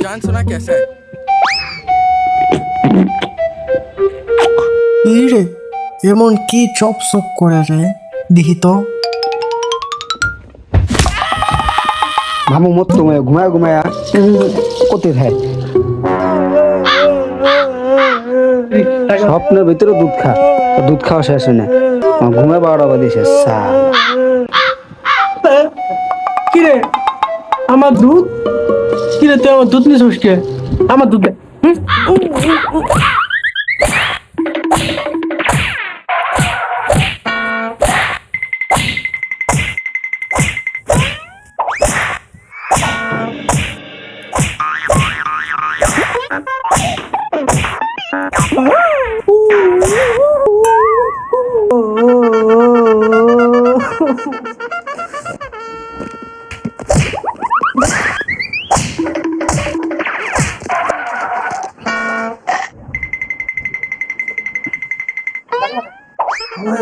जान सुना कैसा है? রে এমন কি চপ চপ করে রে দেখি তো। মামু মত ঘুমায় ঘুমায় ঘুমায়া কোথায় থাকে স্বপ্নের ভিতরে দুধ খা দুধ খাওয়া শেষ হয় না ঘুমায় 12টা বাজে শেষ কিরে আমার দুধ কিরে তুই আমার দুধ নিছিস কে আমার দুধ দে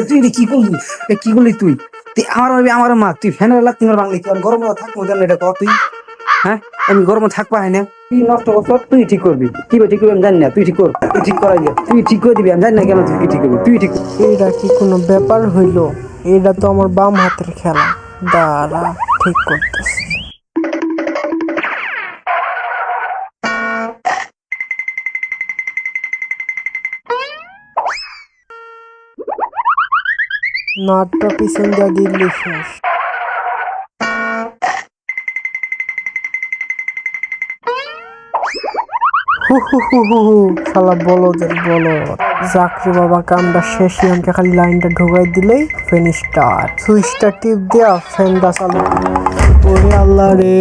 তুই কি করলি কি করলি তুই তুই আমার মা তুই ফ্যানের লাগতি না বাংলা কি গরম থাকবো জান এটা কর তুই হ্যাঁ আমি গরম থাকবা হয় না তুই নষ্ট করছ তুই ঠিক করবি কি ঠিক করবি আমি জানি না তুই ঠিক কর তুই ঠিক করাই তুই ঠিক করে দিবি আমি জানি না কেন তুই ঠিক করবি তুই ঠিক এটা কি কোনো ব্যাপার হইল? এটা তো আমার বাম হাতের খেলা, দাঁড়া ঠিক করতেছি। নাটটা পিছন দিয়ে দিল্লি শেষ। শালা বলদের বলদ চাকরি বাবা কামটা শেষ। আমাকে খালি লাইনটা ঢুকাই দিলেই ফ্যান স্টার্ট, সুইচটা টিপ দেয়া ফ্যানটা চালু। ওরে আল্লাহ রে।